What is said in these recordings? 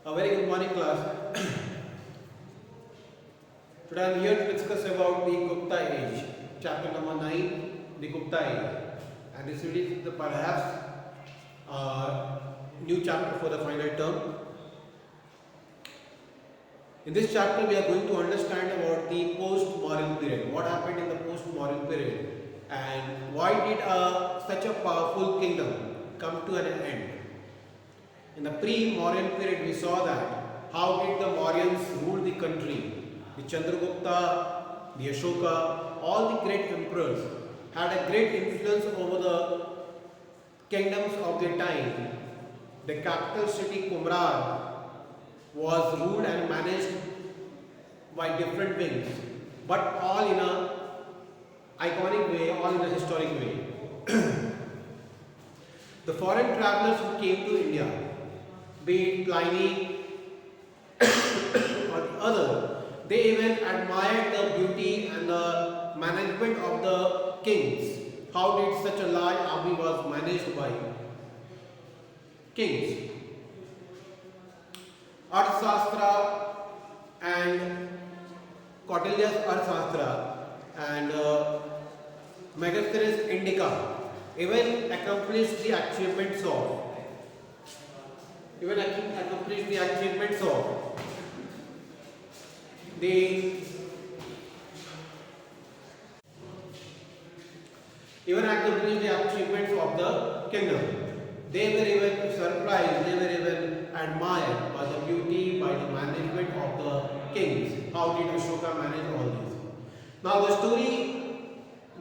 A very good morning, class. Today I am here to discuss about the Gupta age, chapter number 9, the Gupta age. And this is the perhaps new chapter for the final term. In this chapter, we are going to understand about the post-Mauryan period. What happened in the post-Mauryan period, and why did such a powerful kingdom come to an end? In the pre-Mauryan period, we saw that how did the Mauryans rule the country. The Chandragupta, the Ashoka, all the great emperors had a great influence over the kingdoms of their time. The capital city Kumrar was ruled and managed by different wings, but all in a iconic way, all in a historic way. The foreign travelers who came to India, be it Pliny or the other, they even admired the beauty and the management of the kings. How did such a large army was managed by kings? Arthashastra and Kautilya's Arthashastra and Megasthenes Indica even accomplished the achievements of the kingdom. They were even surprised, they were even admired by the beauty, by the management of the kings. How did Ashoka manage all this? Now the story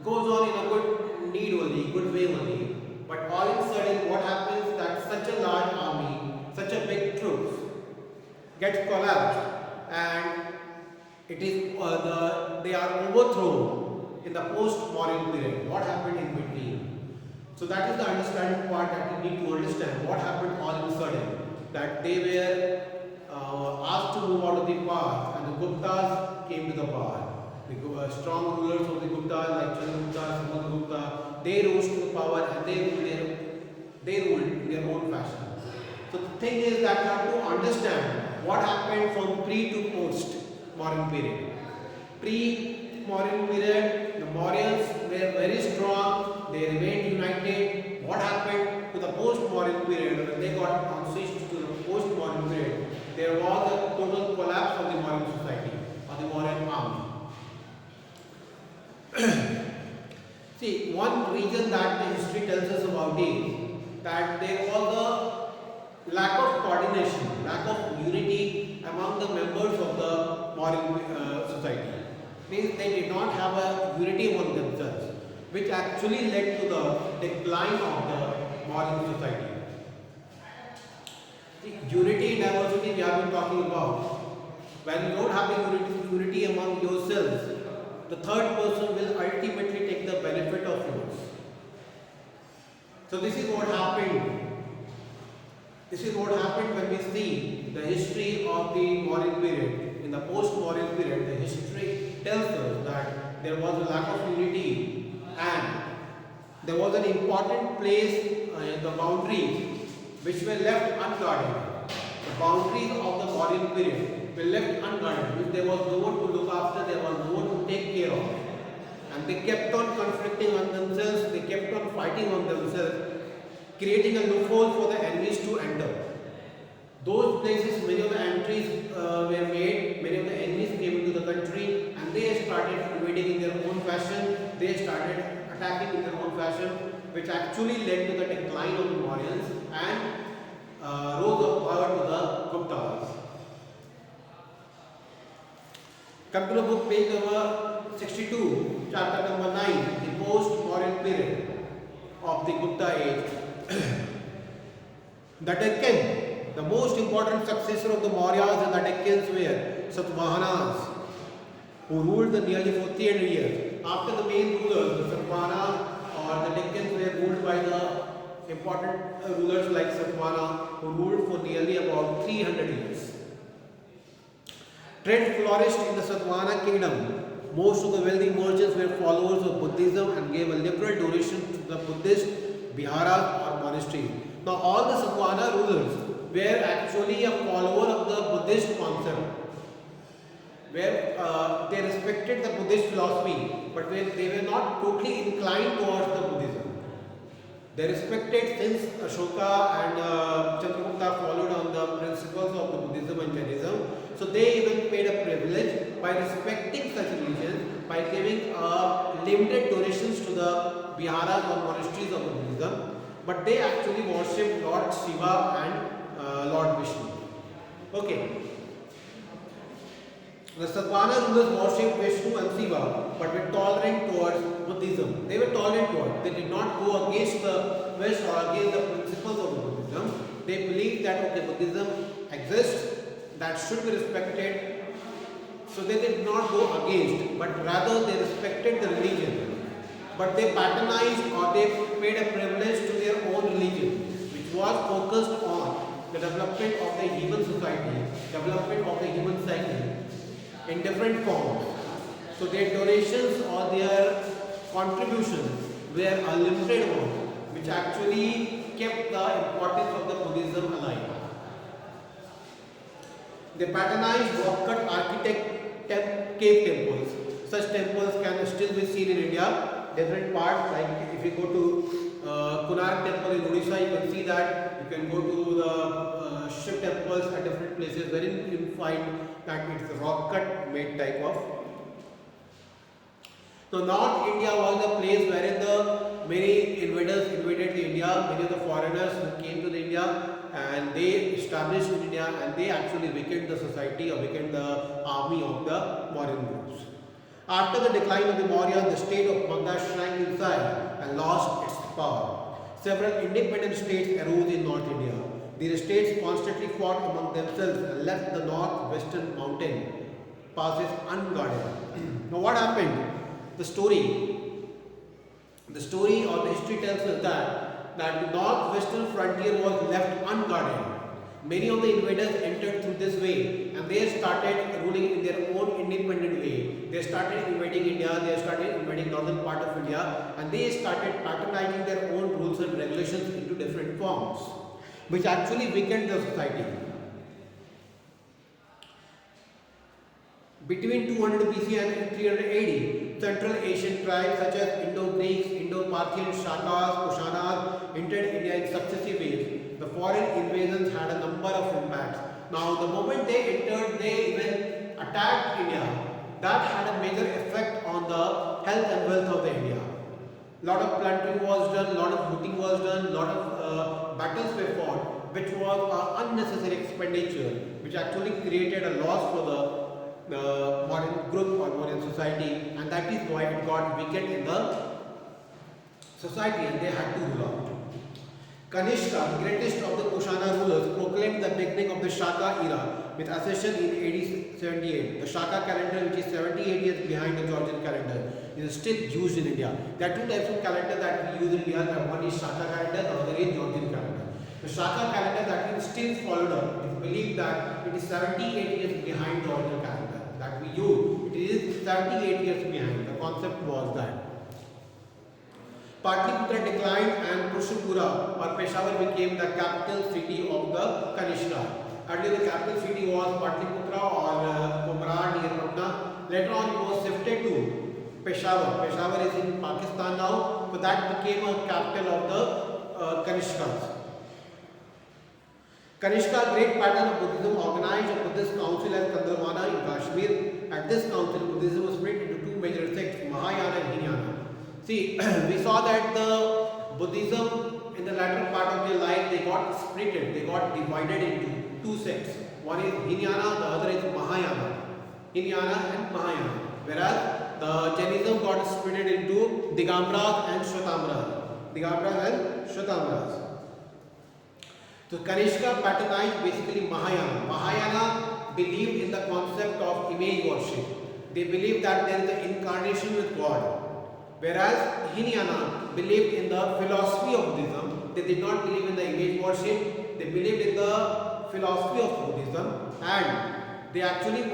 goes on in a good need only, good way only. But all of a sudden, what happens that such a large army, such a big troops, gets collapsed, and it is they are overthrown in the post-Mauryan period. What happened in between? So that is the understanding part that we need to understand. What happened all of a sudden? That they were asked to move out of the power, and the Guptas came to the power. The strong rulers of the Guptas like Chandragupta, Samudragupta, they rose to the power and they ruled in their own fashion. So the thing is that you have to understand what happened from pre to post Mauryan period. Pre-Mauryan period, the Mauryans were very strong, they remained united. What happened to the post-Mauryan period? When they got transitioned to the post-Mauryan period, there was a total collapse of the Mauryan society, of the Mauryan army. See, one reason that the history tells us about is that there was a lack of coordination, lack of unity among the members of the Mauryan society. Means they did not have a unity among themselves, which actually led to the decline of the Mauryan society. See, unity and diversity we have been talking about. When you don't have a unity among yourselves, the third person will ultimately take the benefit of yours. So this is what happened. This is what happened when we see the history of the Mauryan period. In the post-Mauryan period, the history tells us that there was a lack of unity and there was an important place in the boundaries which were left unguarded. The boundaries of the Mauryan period were left unguarded. There was no one to look after, there was no one to take care of. And they kept on conflicting on themselves, they kept on fighting on themselves, creating a loophole for the enemies to enter. Those places, many of the entries were made, many of the enemies came into the country and they started invading in their own fashion, they started attacking in their own fashion, which actually led to the decline of the Mauryans and rose of power to the Guptas. Come to the book, page number 62, chapter number 9, the post-Mauryan period of the Gupta age. The Deccan, the most important successor of the Mauryas and the Deccans were Satavahanas, who ruled the nearly 400 years. After the main rulers, the Satavahanas or the Deccans were ruled by the important rulers like Satavahana, who ruled for nearly about 300 years. Trade flourished in the Satavahana kingdom. Most of the wealthy merchants were followers of Buddhism and gave a liberal donation to the Buddhist viharas or monasteries. Now all the Satavahana rulers were actually a follower Buddhist concept, where they respected the Buddhist philosophy, but they were not totally inclined towards the Buddhism. They respected, since Ashoka and Chandragupta followed on the principles of the Buddhism and Jainism, so they even paid a privilege by respecting such religions, by giving limited donations to the viharas or monasteries of the Buddhism, but they actually worshipped Lord Shiva and Lord Vishnu. Okay. The Satvana rulers worshipped Vishnu and Shiva, but were tolerant towards Buddhism. They were tolerant towards. They did not go against the wish or against the principles of the Buddhism. They believed that okay, Buddhism exists, that should be respected. So they did not go against, but rather they respected the religion. But they patronized or they paid a privilege to their own religion, which was focused on the development of the human society, development of the human psyche in different forms. So their donations or their contributions were a limited one, which actually kept the importance of the Buddhism alive. They patronized rock-cut cave temples. Such temples can still be seen in India. Different parts, like if you go to Konark temple in Odisha, you can see that. You can go to the Shiv temples at different places wherein you find that it's a rock-cut made type of. So North India was a place wherein the many invaders invaded the India, many of the foreigners who came to the India and they established in India, and they actually weakened the society or weakened the army of the Mauryan groups. After the decline of the Maurya, the state of Magda shrank inside and lost its power. Several independent states arose in North India. These states constantly fought among themselves and left the north-western mountain passes unguarded. Now what happened? The story or the history tells us that the north-western frontier was left unguarded. Many of the invaders entered through this way and they started ruling in their own independent way. They started invading India, they started invading northern part of India, and they started patronizing their own rules and regulations into different forms, which actually weakened the society. Between 200 BC and 300 AD, Central Asian tribes such as Indo-Greeks, Indo-Parthians, Shakas, Kushanas entered India in successive waves. The foreign invasions had a number of impacts. Now, the moment they entered, they even attacked India. That had a major effect on the health and wealth of the India. Lot of plundering was done, lot of looting was done, lot of battles were fought, which was an unnecessary expenditure, which actually created a loss for the modern group or modern society, and that is why it got weakened in the society and they had to rule out. Kanishka, the greatest of the Kushana rulers, proclaimed the beginning of the Shaka era with accession in AD 78. The Shaka calendar, which is 78 years behind the Georgian calendar, is still used in India. There are two types of calendar that we use in India. One is Shaka calendar, the other is Georgian calendar. The Shaka calendar that is still followed up. It is believed that it is 78 years behind the original calendar that we use. It is 78 years behind. The concept was that. Patliputra declined and Purushapura or Peshawar became the capital city of the Kanishka. Earlier the capital city was Patliputra or Kumran near Patna. Later on it was shifted to Peshawar. Peshawar is in Pakistan now, so that became a capital of the Kanishkas. Kanishka, great pattern of Buddhism, organized a Buddhist council at Kandarwana in Kashmir. At this council, Buddhism was split into two major sects, Mahayana and Hinayana. See, we saw that the Buddhism in the latter part of their life, they got splitted, they got divided into two sects. One is Hinayana, the other is Mahayana. Hinayana and Mahayana. Whereas the Jainism got split into Digambaras and Shwetambaras. Digambaras and Shwetambaras. So Kanishka patronized basically Mahayana. Mahayana believed in the concept of image worship. They believed that there is an incarnation with God. Whereas Hinayana believed in the philosophy of Buddhism. They did not believe in the image worship. They believed in the philosophy of Buddhism, and they actually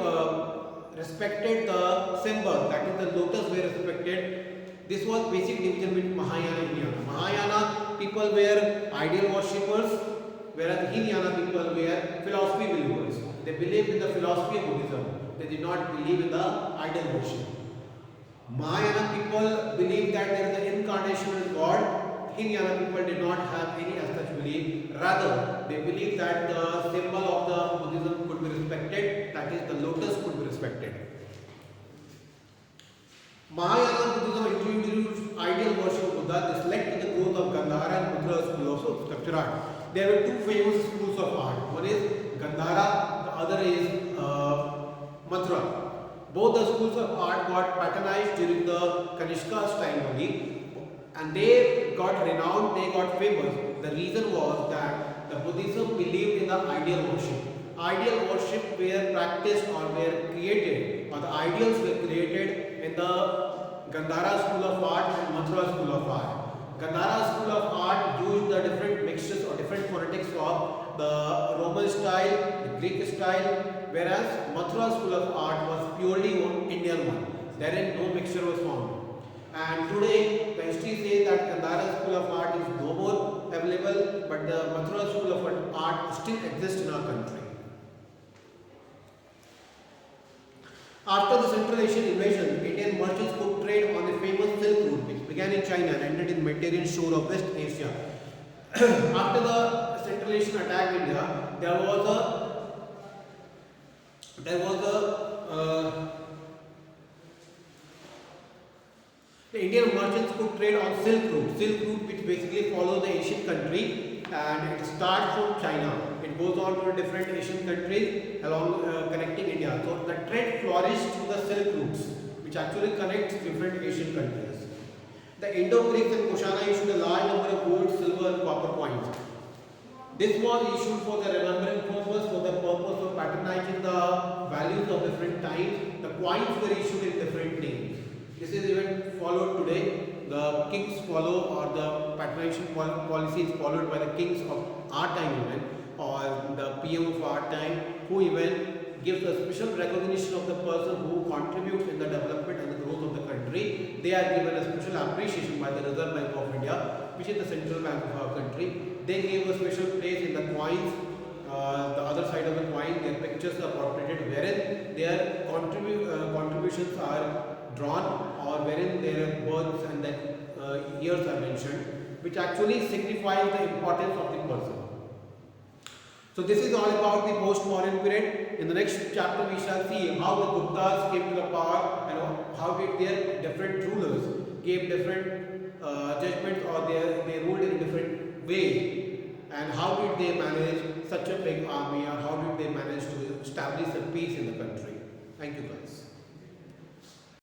respected the symbol, that is the lotus were respected. This was basic division between Mahayana and Hinayana. Mahayana people were ideal worshippers, whereas Hinayana people were philosophy believers. They believed in the philosophy of Buddhism. They did not believe in the idol worship. Mahayana people believed that there is an incarnational God. Hinayana people did not have any as such belief. Rather, they believed that the symbol of the Buddhism could be respected, that is, the lotus could be respected. Mahayana Buddhism introduced ideal worship of Buddha. This led to the growth of Gandhara and Mathura school of sculpture art. There were two famous schools of art. One is Gandhara, the other is Mathura. Both the schools of art got patronized during the Kanishka's time only, and they got renowned, they got famous. The reason was that the Buddhism believed in the ideal worship. Ideal worship were practiced or were created, or the ideals were created in the Gandhara school of art and Mathura school of art. Gandhara school of art used the different mixtures or different phonetics of the Roman style, the Greek style, whereas Mathura school of art was purely Indian one. Therein no mixture was found. And today the history says that Gandhara school of art is no more available, but the Mathura school of art still exists in our country. After the Central Asian invasion, Indian merchants could trade on the famous Silk Route, which began in China and ended in the Mediterranean shore of West Asia. After the Central Asian attack India, there was a the Indian merchants could trade on Silk Route which basically follows the Asian country, and it starts from China. It goes on to different Asian countries along connecting India. So the trade flourished through the Silk Routes, which actually connects different Asian countries. The Indo-Greeks and Kushana issued a large number of gold, silver and copper coins. This was issued for the remembrance purpose, for the purpose of patronizing the values of different times. The coins were issued in different names. This is even followed today. The kings follow, or the patronization policy is followed by the kings of our time even, or the PM of our time, who even gives a special recognition of the person who contributes in the development and the growth of the country. They are given a special appreciation by the Reserve Bank of India, which is the central bank of our country. They gave a special place in the coins. The other side of the coin, their pictures are portrayed, wherein their contributions are drawn, or wherein their births and then years are mentioned, which actually signifies the importance of the person. So this is all about the post-modern period. In the next chapter we shall see how the Guptas came to the power and how did their different rulers gave different judgments, or they ruled in a different way, and how did they manage such a big army, or how did they manage to establish a peace in the country.